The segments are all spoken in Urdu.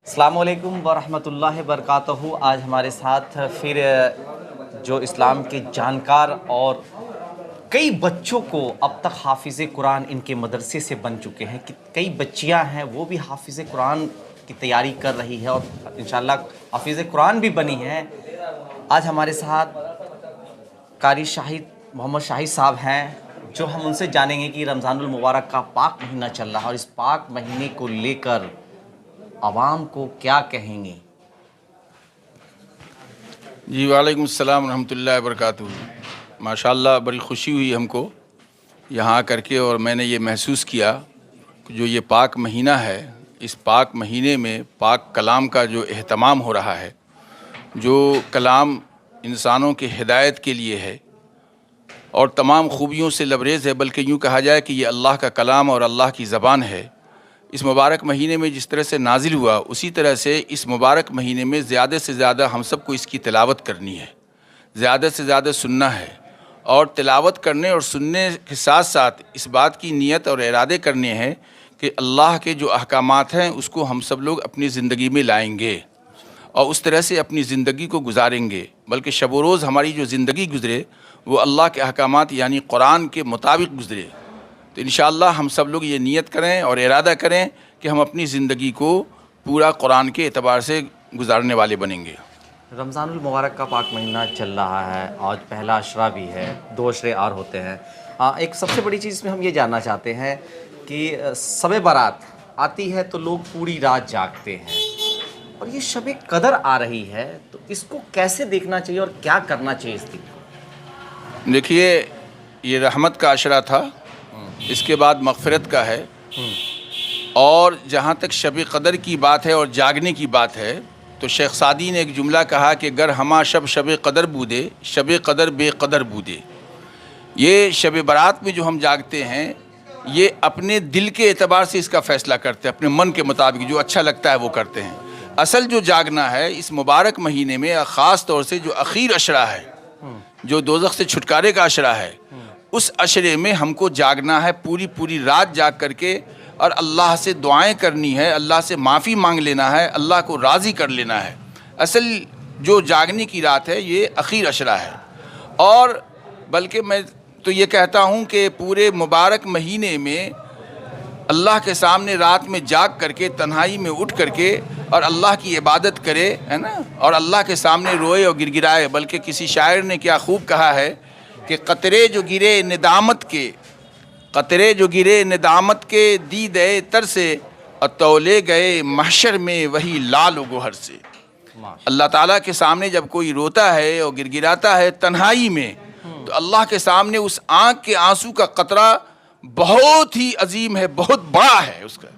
السلام علیکم ورحمۃ اللہ وبرکاتہ۔ آج ہمارے ساتھ پھر جو اسلام کے جانکار اور کئی بچوں کو اب تک حافظ قرآن ان کے مدرسے سے بن چکے ہیں، کہ کئی بچیاں ہیں وہ بھی حافظ قرآن کی تیاری کر رہی ہے اور انشاءاللہ حافظ قرآن بھی بنی ہیں۔ آج ہمارے ساتھ قاری شاہد محمد شاہد صاحب ہیں، جو ہم ان سے جانیں گے کہ رمضان المبارک کا پاک مہینہ چل رہا ہے اور اس پاک مہینے کو لے کر عوام کو کیا کہیں گے۔ جی وعلیکم السلام ورحمۃ اللہ وبرکاتہ۔ ماشاءاللہ بڑی خوشی ہوئی ہم کو یہاں آ کر کے، اور میں نے یہ محسوس کیا کہ جو یہ پاک مہینہ ہے، اس پاک مہینے میں پاک کلام کا جو اہتمام ہو رہا ہے، جو کلام انسانوں کے ہدایت کے لیے ہے اور تمام خوبیوں سے لبریز ہے، بلکہ یوں کہا جائے کہ یہ اللہ کا کلام اور اللہ کی زبان ہے، اس مبارک مہینے میں جس طرح سے نازل ہوا، اسی طرح سے اس مبارک مہینے میں زیادہ سے زیادہ ہم سب کو اس کی تلاوت کرنی ہے، زیادہ سے زیادہ سننا ہے، اور تلاوت کرنے اور سننے کے ساتھ ساتھ اس بات کی نیت اور ارادے کرنے ہیں کہ اللہ کے جو احکامات ہیں اس کو ہم سب لوگ اپنی زندگی میں لائیں گے اور اس طرح سے اپنی زندگی کو گزاریں گے، بلکہ شب و روز ہماری جو زندگی گزرے وہ اللہ کے احکامات یعنی قرآن کے مطابق گزرے۔ تو انشاءاللہ ہم سب لوگ یہ نیت کریں اور ارادہ کریں کہ ہم اپنی زندگی کو پورا قرآن کے اعتبار سے گزارنے والے بنیں گے۔ رمضان المبارک کا پاک مہینہ چل رہا ہے، آج پہلا عشرہ بھی ہے، 2 عشرے اور ہوتے ہیں۔ ایک سب سے بڑی چیز میں ہم یہ جاننا چاہتے ہیں کہ شب برات آتی ہے تو لوگ پوری رات جاگتے ہیں، اور یہ شب قدر آ رہی ہے تو اس کو کیسے دیکھنا چاہیے اور کیا کرنا چاہیے اس دن؟ دیکھیے، یہ رحمت کا عشرہ تھا، اس کے بعد مغفرت کا ہے، اور جہاں تک شب قدر کی بات ہے اور جاگنے کی بات ہے تو شیخ سعدی نے ایک جملہ کہا کہ گر ہما شب قدر بودے، شب قدر بے قدر بودے۔ یہ شب برات میں جو ہم جاگتے ہیں، یہ اپنے دل کے اعتبار سے اس کا فیصلہ کرتے ہیں، اپنے من کے مطابق جو اچھا لگتا ہے وہ کرتے ہیں۔ اصل جو جاگنا ہے اس مبارک مہینے میں، خاص طور سے جو اخیر عشرہ ہے، جو دوزخ سے چھٹکارے کا عشرہ ہے، اس عشرے میں ہم کو جاگنا ہے، پوری رات جاگ کر کے، اور اللہ سے دعائیں کرنی ہے، اللہ سے معافی مانگ لینا ہے، اللہ کو راضی کر لینا ہے۔ اصل جو جاگنے کی رات ہے یہ اخیر عشرہ ہے، اور بلکہ میں تو یہ کہتا ہوں کہ پورے مبارک مہینے میں اللہ کے سامنے رات میں جاگ کر کے، تنہائی میں اٹھ کر کے اور اللہ کی عبادت کرے، ہے نا، اور اللہ کے سامنے روئے اور گر گرائے۔ بلکہ کسی شاعر نے کیا خوب کہا ہے کہ قطرے جو گرے ندامت کے، قطرے جو گرے ندامت کے، دیدے تر سے، اور تولے گئے محشر میں وہی لال و گوہر سے۔ اللہ تعالیٰ کے سامنے جب کوئی روتا ہے اور گر گراتا ہے تنہائی میں، تو اللہ کے سامنے اس آنکھ کے آنسو کا قطرہ بہت ہی عظیم ہے، بہت بڑا ہے اس کا۔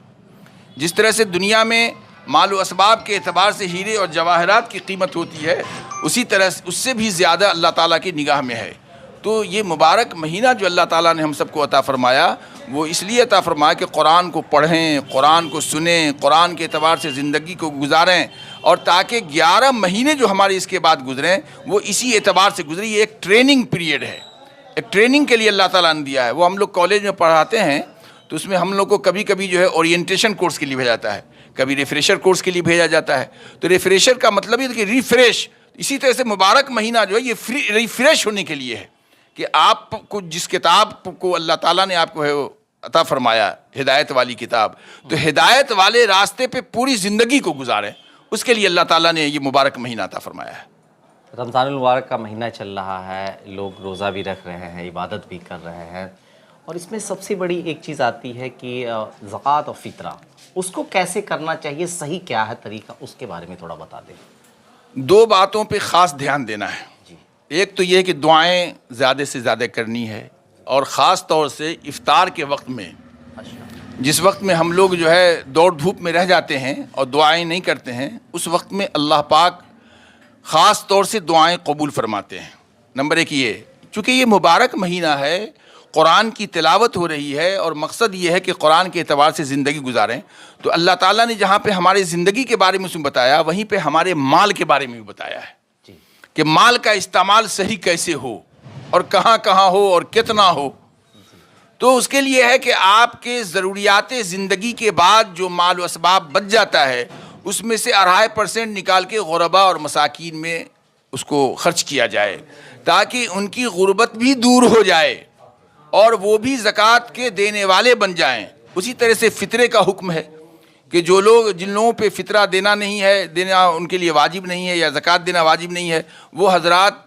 جس طرح سے دنیا میں مال و اسباب کے اعتبار سے ہیرے اور جواہرات کی قیمت ہوتی ہے، اسی طرح اس سے بھی زیادہ اللہ تعالیٰ کی نگاہ میں ہے۔ تو یہ مبارک مہینہ جو اللہ تعالیٰ نے ہم سب کو عطا فرمایا، وہ اس لیے عطا فرمایا کہ قرآن کو پڑھیں، قرآن کو سنیں، قرآن کے اعتبار سے زندگی کو گزاریں، اور تاکہ 11 مہینے جو ہمارے اس کے بعد گزریں وہ اسی اعتبار سے گزریں۔ یہ ایک ٹریننگ پیریڈ ہے، ایک ٹریننگ کے لیے اللہ تعالیٰ نے دیا ہے۔ وہ ہم لوگ کالج میں پڑھاتے ہیں تو اس میں ہم لوگ کو کبھی کبھی جو ہے اورینٹیشن کورس کے لیے بھیجا جاتا ہے، کبھی ریفریشر کورس کے لیے بھیجا جاتا ہے۔ تو ریفریشر کا مطلب یہ ہے کہ ریفریش، اسی طرح سے مبارک مہینہ جو ہے یہ ریفریش ہونے کے لیے ہے، کہ آپ کو جس کتاب کو اللہ تعالیٰ نے آپ کو ہے عطا فرمایا، ہدایت والی کتاب، تو ہدایت والے راستے پہ پوری زندگی کو گزاریں، اس کے لیے اللہ تعالیٰ نے یہ مبارک مہینہ عطا فرمایا ہے۔ رمضان المبارک کا مہینہ چل رہا ہے، لوگ روزہ بھی رکھ رہے ہیں، عبادت بھی کر رہے ہیں، اور اس میں سب سے بڑی ایک چیز آتی ہے کہ زکوٰۃ اور فطرہ، اس کو کیسے کرنا چاہیے، صحیح کیا ہے طریقہ، اس کے بارے میں تھوڑا بتا دیں۔ 2 باتوں پہ خاص دھیان دینا ہے۔ ایک تو یہ کہ دعائیں زیادہ سے زیادہ کرنی ہے، اور خاص طور سے افطار کے وقت میں، جس وقت میں ہم لوگ جو ہے دوڑ دھوپ میں رہ جاتے ہیں اور دعائیں نہیں کرتے ہیں، اس وقت میں اللہ پاک خاص طور سے دعائیں قبول فرماتے ہیں۔ نمبر 1 یہ، چونکہ یہ مبارک مہینہ ہے، قرآن کی تلاوت ہو رہی ہے، اور مقصد یہ ہے کہ قرآن کے اعتبار سے زندگی گزاریں، تو اللہ تعالیٰ نے جہاں پہ ہماری زندگی کے بارے میں بتایا، وہیں پہ ہمارے مال کے بارے میں بھی بتایا ہے کہ مال کا استعمال صحیح کیسے ہو، اور کہاں کہاں ہو، اور کتنا ہو۔ تو اس کے لیے ہے کہ آپ کے ضروریات زندگی کے بعد جو مال و اسباب بچ جاتا ہے، اس میں سے 2.5% نکال کے غربا اور مساکین میں اس کو خرچ کیا جائے تاکہ ان کی غربت بھی دور ہو جائے اور وہ بھی زکوٰۃ کے دینے والے بن جائیں۔ اسی طرح سے فطرے کا حکم ہے کہ جن لوگوں پہ فطرہ دینا نہیں ہے، دینا ان کے لیے واجب نہیں ہے یا زکوٰۃ دینا واجب نہیں ہے، وہ حضرات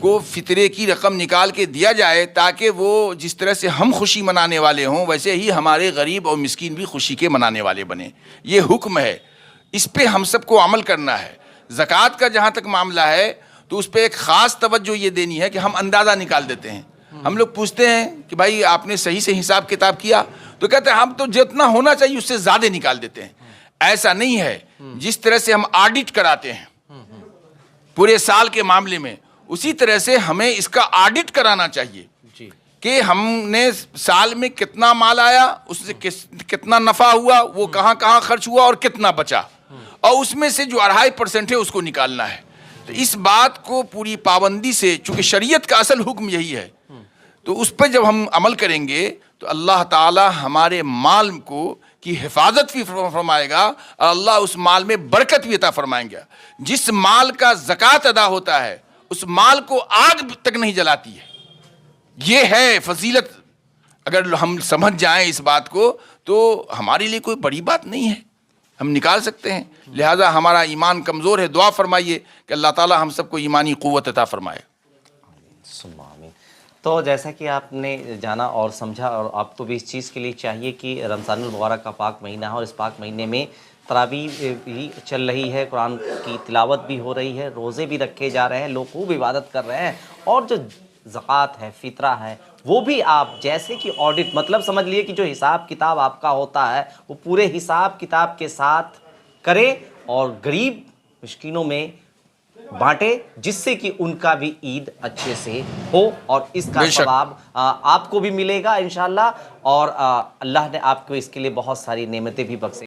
کو فطرے کی رقم نکال کے دیا جائے تاکہ وہ جس طرح سے ہم خوشی منانے والے ہوں ویسے ہی ہمارے غریب اور مسکین بھی خوشی کے منانے والے بنیں۔ یہ حکم ہے، اس پہ ہم سب کو عمل کرنا ہے۔ زکوٰۃ کا جہاں تک معاملہ ہے تو اس پہ ایک خاص توجہ یہ دینی ہے کہ ہم اندازہ نکال دیتے ہیں۔ ہم لوگ پوچھتے ہیں کہ بھائی آپ نے صحیح سے حساب کتاب کیا، تو کہتے ہیں ہم تو جتنا ہونا چاہیے اس سے زیادہ نکال دیتے ہیں۔ ایسا نہیں ہے۔ جس طرح سے ہم آڈٹ کراتے ہیں پورے سال کے معاملے میں، اسی طرح سے ہمیں اس کا آڈٹ کرانا چاہیے کہ ہم نے سال میں کتنا مال آیا، اس سے کتنا نفع ہوا، وہ کہاں کہاں خرچ ہوا اور کتنا بچا، اور اس میں سے جو 2.5% ہے اس کو نکالنا ہے۔ تو اس بات کو پوری پابندی سے، چونکہ شریعت کا اصل حکم یہی ہے، تو اس پہ جب ہم عمل کریں گے تو اللہ تعالی ہمارے مال کو کی حفاظت بھی فرمائے گا اور اللہ اس مال میں برکت بھی عطا فرمائیں گے۔ جس مال کا زکوٰۃ ادا ہوتا ہے اس مال کو آگ تک نہیں جلاتی ہے۔ یہ ہے فضیلت۔ اگر ہم سمجھ جائیں اس بات کو تو ہمارے لیے کوئی بڑی بات نہیں ہے، ہم نکال سکتے ہیں۔ لہٰذا ہمارا ایمان کمزور ہے، دعا فرمائیے کہ اللہ تعالی ہم سب کو ایمانی قوت عطا فرمائے۔ آمین۔ تو جیسا کہ آپ نے جانا اور سمجھا، اور آپ کو بھی اس چیز کے لیے چاہیے کہ رمضان المبارک کا پاک مہینہ ہے اور اس پاک مہینے میں تراویح بھی چل رہی ہے، قرآن کی تلاوت بھی ہو رہی ہے، روزے بھی رکھے جا رہے ہیں، لوگ خوب عبادت کر رہے ہیں، اور جو زکوٰۃ ہے، فطرہ ہے، وہ بھی آپ جیسے کہ آڈٹ، مطلب سمجھ لیے کہ جو حساب کتاب آپ کا ہوتا ہے وہ پورے حساب کتاب کے ساتھ کریں اور غریب مسکینوں میں بانٹے، جس سے کہ ان کا بھی عید اچھے سے ہو اور اس کا ثواب آپ کو بھی ملے گا انشاءاللہ، اور اللہ نے آپ کو اس کے لیے بہت ساری نعمتیں بھی بخشیں۔